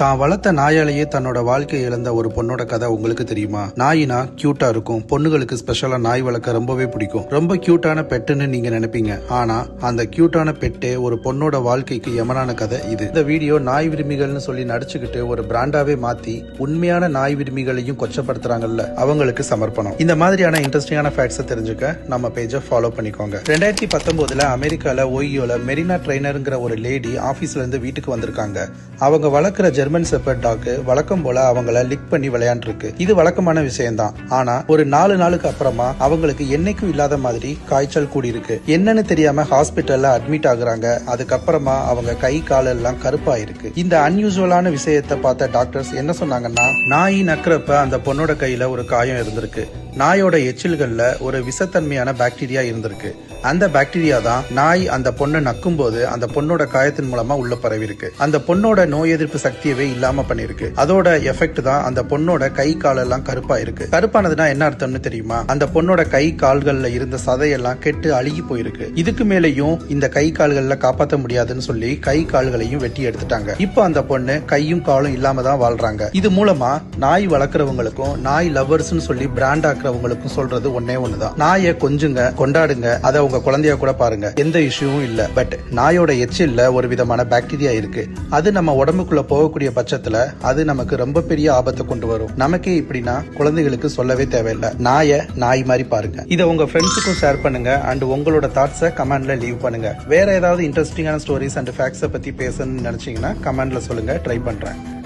தான் வளர்த்த நாயாலேயே தன்னோட வாழ்க்கையை இழந்த ஒரு பொண்ணோட கதை உங்களுக்கு தெரியுமா? நாயினா கியூட்டா இருக்கும். பொண்ணுகளுக்கு ஸ்பெஷலா நாய் வளர்க்க ரொம்பவே பிடிக்கும். ரொம்ப கியூட்டான பெட்டுன்னு நீங்க நினைப்பீங்க. ஆனா அந்த கியூட்டான பெட்டே ஒரு பொண்ணோட வாழ்க்கைக்கு யமனான கதை இது. இந்த வீடியோ நாய் விரும்பிகள்னு சொல்லி நடிச்சுக்கிட்டு ஒரு பிராண்டாவே மாத்தி உண்மையான நாய் விரும்பிகளையும் கொச்சப்படுத்துறாங்கல்ல, அவங்களுக்கு சமர்ப்பணம். இந்த மாதிரியான இன்ட்ரெஸ்டிங்கான ஃபேக்ட்ஸை தெரிஞ்சுக்க நம்ம பேஜை ஃபாலோ பண்ணிக்கோங்க. 2019 அமெரிக்கால ஓய்யோல மெரினா ட்ரெய்னருங்கிற ஒரு லேடி ஆபீஸ்ல இருந்து வீட்டுக்கு வந்திருக்காங்க. அவங்க வளர்க்குற ஜெர்மன் ஷெப்பர்ட் டாக் வழக்கம் போல அவங்கள லிக் பண்ணி விளையாண்டு இருக்கு. இது வழக்கமான விஷயம் தான். ஆனா ஒரு 4 நாளுக்கு அப்புறமா அவங்களுக்கு என்னைக்கும் இல்லாத மாதிரி காய்ச்சல் கூடி இருக்கு. என்னன்னு தெரியாம ஹாஸ்பிட்டல்ல அட்மிட் ஆகுறாங்க. அதுக்கப்புறமா அவங்க கை கால் எல்லாம் கருப்பா இருக்கு. இந்த அன்யூசுவலான விஷயத்தை பார்த்த டாக்டர்ஸ் என்ன சொன்னாங்கன்னா, நாய் நக்கிறப்ப அந்த பொண்ணோட கையில ஒரு காயம் இருந்திருக்கு. நாயோட எச்சில்கள்ல ஒரு விஷத்தன்மையான பாக்டீரியா இருந்திருக்கு. அந்த பாக்டீரியா தான் நாய் அந்த பொண்ணை நக்கும் போது அந்த பொண்ணோட காயத்தின் மூலமா உள்ள பரவி இருக்கு. அந்த பொண்ணோட நோய் எதிர்ப்பு சக்தியவே இல்லாம பண்ணிருக்கு. அதோட எஃபெக்ட் தான் அந்த பொண்ணோட கை கால் எல்லாம் கருப்பா இருக்கு. கருப்பானதுன்னா என்ன அர்த்தம்னு தெரியுமா? அந்த பொண்ணோட கை கால்கள்ல இருந்த சதையெல்லாம் கெட்டு அழுகி போயிருக்கு. இதுக்கு மேலேயும் இந்த கை கால்கள்ல காப்பாற்ற முடியாதுன்னு சொல்லி கை கால்களையும் வெட்டி எடுத்துட்டாங்க. இப்போ அந்த பொண்ணு கையும் காலும் இல்லாம தான் வாழ்றாங்க. இது மூலமா நாய் வளர்க்குறவங்களுக்கும் நாய் லவ்வர்ஸ்னு சொல்லி பிராண்ட் ஆக்குறவங்களுக்கும் சொல்றது ஒன்னே ஒண்ணுதான். நாயை கொஞ்சுங்க, கொண்டாடுங்க, அதை உங்க குழந்தைய கூட பாருங்க, எந்த இஷ்யூவும் இல்ல. பட் நாயோட எச்சில்ல ஒரு விதமான பாக்டீரியா இருக்கு. அது நம்ம உடம்புக்குள்ள போகக்கூடிய பட்சத்துல அது நமக்கு ரொம்ப பெரிய ஆபத்தை கொண்டு வரும். நமக்கே இப்படின்னா குழந்தைகளுக்கு சொல்லவே தேவையில்லை. நாயை நாய் மாதிரி பாருங்க. இதை உங்க ஃப்ரெண்ட்ஸுக்கும் ஷேர் பண்ணுங்க அண்ட் உங்களோட தாட்ஸை கமெண்ட்ல லீவ் பண்ணுங்க. வேற ஏதாவது இன்ட்ரெஸ்டிங்கான ஸ்டோரிஸ் அண்ட் ஃபேக்ட்ஸை பத்தி பேசணும்னு நினைச்சீங்கன்னா கமெண்ட்ல சொல்லுங்க, ட்ரை பண்றேன்.